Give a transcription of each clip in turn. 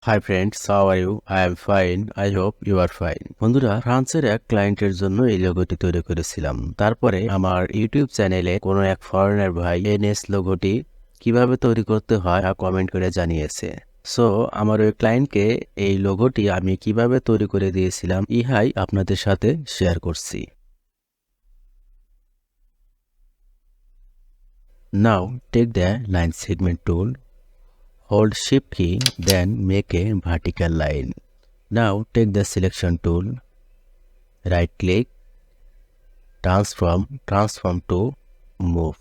High friends, how are you? I am fine, I hope you are fine. বন্ধুরা, ফ্রান্সের এক ক্লায়েন্টের জন্য এই লোগোটি তৈরি করেছিলাম। তারপরে আমার ইউটিউব চ্যানেলে কোনো এক ফরেনার ভাই এনএস লোগোটি কিভাবে তৈরি করতে হয় তা কমেন্ট করে জানিয়েছে। সো আমার ওই ক্লায়েন্টকে এই লোগোটি আমি কিভাবে তৈরি করে দিয়েছিলাম ইহাই আপনাদের সাথে শেয়ার করছি। Now take the line segment tool, hold shift key, then make a vertical line. Now take the selection tool, right click, transform to move.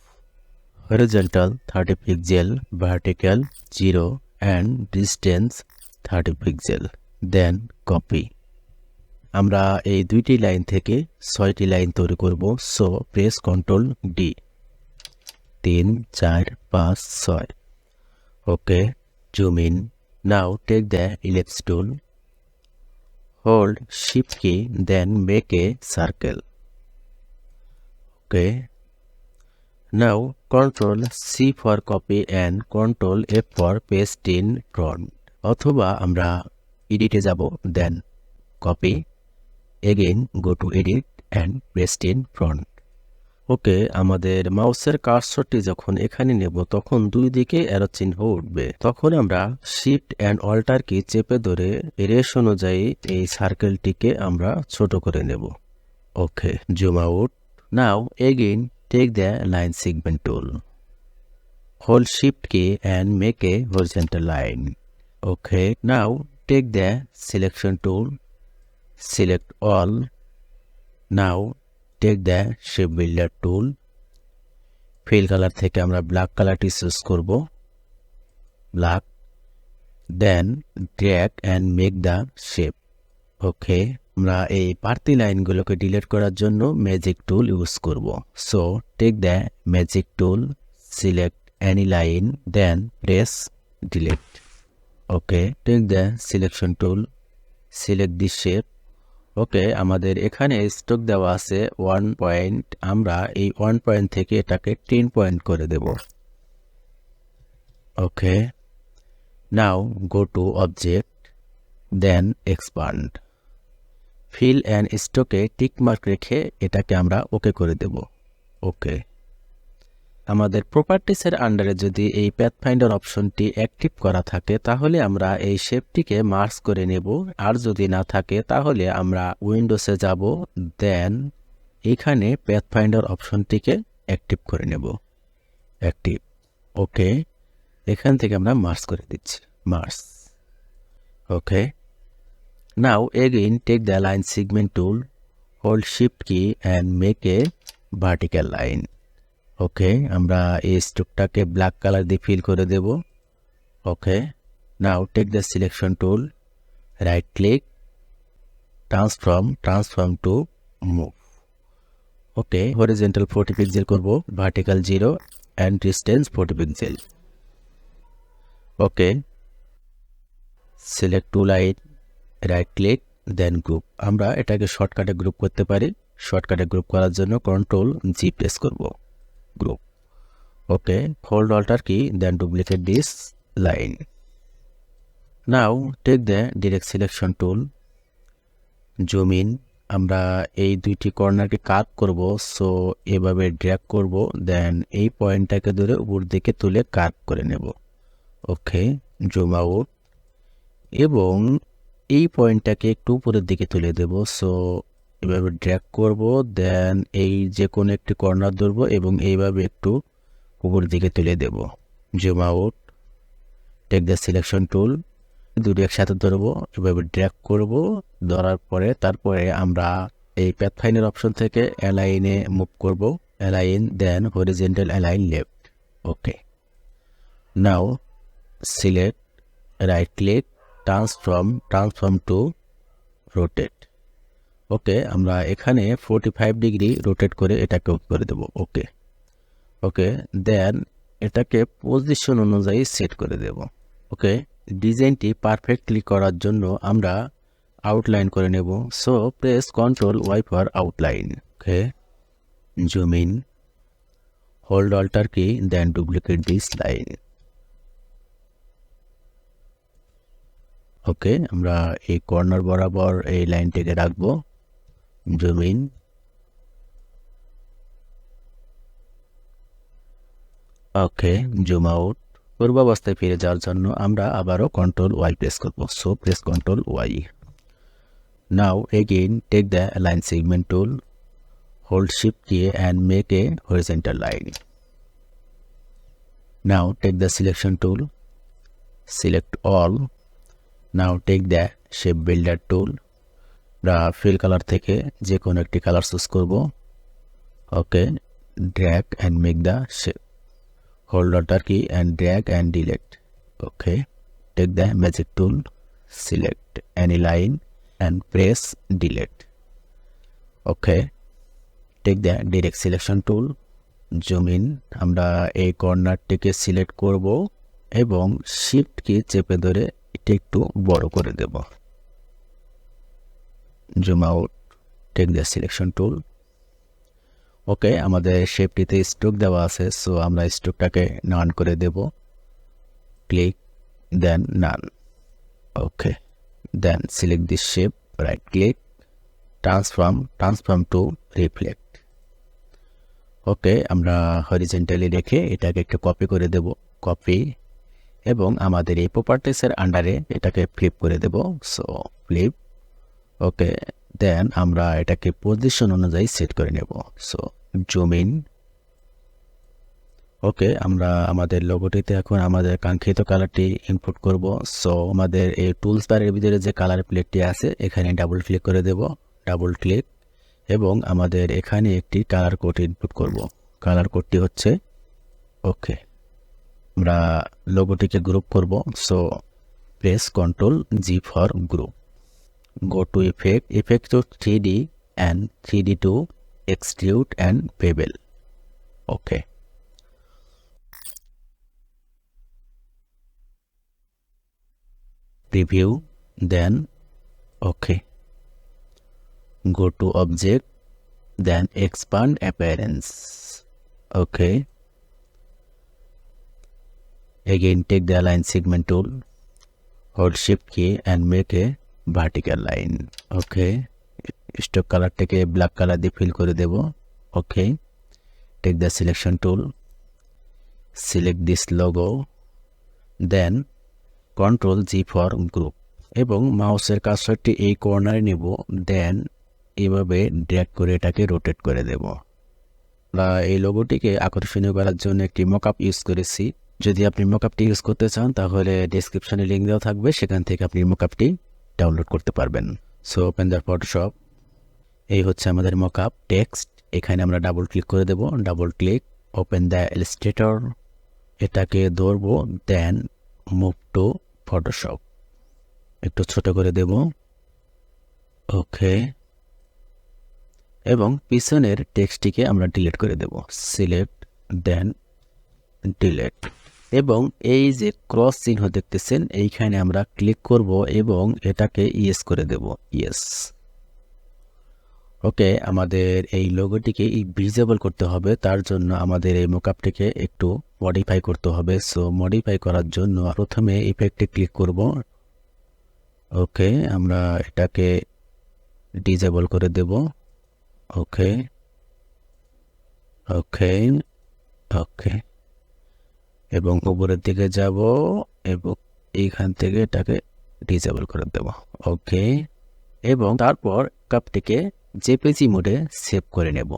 Horizontal 30 pixel, vertical 0 and distance 30 pixel. Then copy. আমরা এই দুইটি line থেকে 6টি line তৈরি করব। So press Ctrl D, 3 4 5 6. Okay, zoom in. Now take the ellipse tool, hold shift key, then make a circle. Okay. Now Ctrl C for copy and Ctrl F for paste in front. অথবা আমরা এডিটে যাব, then copy, again go to edit and paste in front. ওকে, আমাদের মাউসের কার্সরটি যখন এখানে নেব তখন দুই দিকে অ্যারো চিহ্ন উঠবে। তখন আমরা শিফট অ্যান্ড অল্টার কি চেপে ধরে রেশ অনুযায়ী এই সার্কেলটিকে আমরা ছোট করে নেব। Okay, zoom out. Now again take the line segment tool, hold shift key and make a horizontal line. Okay, now take the selection tool, select all. Now take the shape builder tool, fill colour থেকে আমরা black কালারটি choose করব, black. Then drag and make the shape. Okay, আমরা এই বাড়তি লাইনগুলোকে delete করার জন্য ম্যাজিক টুল ইউজ করব। So take the magic tool, select any line, then press delete. Okay, take the selection tool, select the shape. Okay, আমাদের এখানে stroke দেওয়া আছে 1 পয়েন্ট। আমরা এই 1 পয়েন্ট থেকে এটাকে 10 পয়েন্ট করে দেব। Okay, now go to object, then expand. Fill and স্ট্রোকে টিক মার্ক রেখে এটাকে আমরা ওকে করে দেব। ওকে, আমাদের প্রপার্টিসের আন্ডারে যদি এই প্যাথফাইন্ডার অপশনটি অ্যাক্টিভ করা থাকে তাহলে আমরা এই শেপটিকে মার্জ করে নেব। আর যদি না থাকে তাহলে আমরা উইন্ডোসে যাব, দেন এখানে প্যাথফাইন্ডার অপশনটিকে অ্যাক্টিভ করে নেব। অ্যাক্টিভ। ওকে, এখান থেকে আমরা মার্জ করে দিচ্ছি, merge. Okay, now again take the line segment tool, hold shift key and make a vertical line. Okay, আমরা এই স্ট্রোকটাকে ব্ল্যাক কালার দিয়ে ফিল করে দেব। Okay, now take the selection tool, right click, transform to move. Okay, horizontal 40 pixel করব, vertical 0 and distance 40 pixel. Okay, select two line, right click, then group. আমরা এটাকে শর্টকাটে গ্রুপ করতে পারি। শর্টকাটে গ্রুপ করার জন্য Ctrl G প্রেস করব, group. Okay, hold alter key, then duplicate this line. Now take the direct selection tool, zoom in. আমরা এই দুইটি কর্নারকে কাট করব, সো এভাবে ড্র্যাগ করব, দেন এই পয়েন্টটাকে ধরে উপর দিকে তুলে কাট করে নেব। ওকে, জুম আউট এবং এই পয়েন্টটাকে একটু উপরের দিকে তুলে দেব। সো এভাবে ড্র্যাগ করব, দেন এই যে কোনো একটি কর্নার ধরবো এবং এইভাবে একটু উপর দিকে তুলে দেব। Zoom out, take the selection tool, দুটি একসাথে ধরবো, এভাবে ড্র্যাগ করব। ধরার পরে তারপরে আমরা এই প্যাথফাইন্ডার অপশন থেকে অ্যালাইনে মুভ করব, align, then horizontal align left. Okay, now select, right click, transform to rotate. Okay, আমরা এখানে 45 ডিগ্রি রোটেট করে এটাকে করে দেব। ওকে, ওকে, দেন এটাকে পজিশন অনুযায়ী সেট করে দেব। ওকে, ডিজাইনটি পারফেক্টলি করার জন্য আমরা আউটলাইন করে নেব। So press Ctrl Y for outline. Okay, zoom in, hold alter key, then duplicate this line. Okay, আমরা এই কর্নার বরাবর এই লাইনটিকে রাখবো, zoom in. Okay, zoom out. পূর্বাবস্থায় ফিরে যাওয়ার জন্য আমরা আবারও কন্ট্রোল ওয়াই প্রেস করব। So press control Y. Now again take the line segment tool, hold shift key and make a horizontal line. Now take the selection tool, select all. Now take the shape builder tool. fill color থেকে যে কোনো একটি colour choose করব। ওকে, drag and make the shape. Hold Alt key and drag and delete. Okay, take the magic tool, select any line and press delete. Okay, take the direct selection tool, zoom in. আমরা এই কর্নারটিকে select করব এবং shift কি চেপে ধরে এটা একটু বড় করে দেব। Zoom out, take the selection tool. Okay, আমাদের শেপটিতে স্ট্রোক দেওয়া আছে, সো আমরা স্ট্রোকটাকে নান করে দেব। Click, then none. Okay, then select this shape, right click, transform to reflect. Okay, আমরা হরিজেন্টালি রেখে এটাকে একটু কপি করে দেব, কপি, এবং আমাদের এই প্রপার্টিসের আন্ডারে এটাকে ফ্লিপ করে দেব। So flip. ওকে, দেন আমরা এটাকে পজিশন অনুযায়ী সেট করে নেব। So zoom in. ওকে, আমরা আমাদের লোগোটিতে এখন আমাদের কাঙ্ক্ষিত কালারটি ইনপুট করব। সো আমাদের এই টুলস বারের ভিতরে যে কালার প্লেটটি আছে এখানে ডাবল ক্লিক করে দেব, ডাবল ক্লিক, এবং আমাদের এখানে একটি কালার কোড ইনপুট করব। কালার কোডটি হচ্ছে, ওকে, আমরা লোগোটিকে গ্রুপ করব। So press control G for group. Go to effect to 3D and 3D to extrude and bevel. Okay, preview, then okay, go to object, then expand appearance. Okay, again take the align segment tool, hold shift key and make a vertical line. Okay, stroke কালারটাকে black colour দিয়ে fill করে দেব। Okay, take the selection tool, select this logo, then control G for group, এবং মাউসের কার্সারটি এই কর্নারে নেব, দেন এভাবে ড্র্যাগ করে এটাকে রোটেট করে দেব। আমরা এই লোগোটিকে আকর্ষণীয় করার জন্য একটি মকআপ ইউজ করেছি। যদি আপনি মকআপটি ইউজ করতে চান তাহলে ডেসক্রিপশনে লিঙ্ক দেওয়া থাকবে, সেখান থেকে আপনি মকআপটি ডাউনলোড করতে পারবেন। So open the Photoshop. এই হচ্ছে আমাদের মকআপ টেক্সট। এখানে আমরা ডাবল ক্লিক করে দেব, double click, open the Illustrator, এটাকে ধরবো, দেন মুভ টু ফটোশপ, একটু ছোট করে দেব। ওকে, এবং পিছনের টেক্সটটিকে আমরা ডিলিট করে দেব। সিলেক্ট, দেন ডিলিট, এবং এই যে ক্রস চিহ্ন দেখতেছেন এইখানে আমরা ক্লিক করব এবং এটাকে ইয়েস করে দেব, ইয়েস। ওকে, আমাদের এই লোগোটিকে ভিজিবল করতে হবে, তার জন্য আমাদের এই মকআপটিকে একটু মডিফাই করতে হবে। সো মডিফাই করার জন্য প্রথমে ইফেক্টে ক্লিক করব। ওকে, আমরা এটাকে ডিজেবল করে দেব। ওকে, ওকে, ওকে, এবং উপরের দিকে যাব এবং এইখান থেকে এটাকে ডিজেবল করে দেব। ওকে, এবং তারপর কাপটিকে জেপিজি মোডে সেভ করে নেব।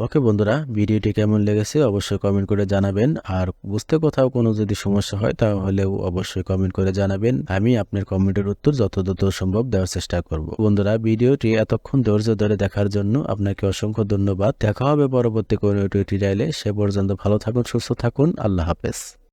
ওকে বন্ধুরা, ভিডিওটি কেমন লেগেছে অবশ্যই কমেন্ট করে জানাবেন, আর বুঝতে কোথাও কোনো যদি সমস্যা হয় তাহলেও অবশ্যই কমেন্ট করে জানাবেন। আমি আপনার কমেন্টের উত্তর যত দ্রুত সম্ভব দেওয়ার চেষ্টা করব। বন্ধুরা, ভিডিওটি এতক্ষণ ধৈর্য ধরে দেখার জন্য আপনাকে অসংখ্য ধন্যবাদ। দেখা হবে পরবর্তী কোনো টিউটোরিয়ালে। সে পর্যন্ত ভালো থাকুন, সুস্থ থাকুন, আল্লাহ হাফেজ।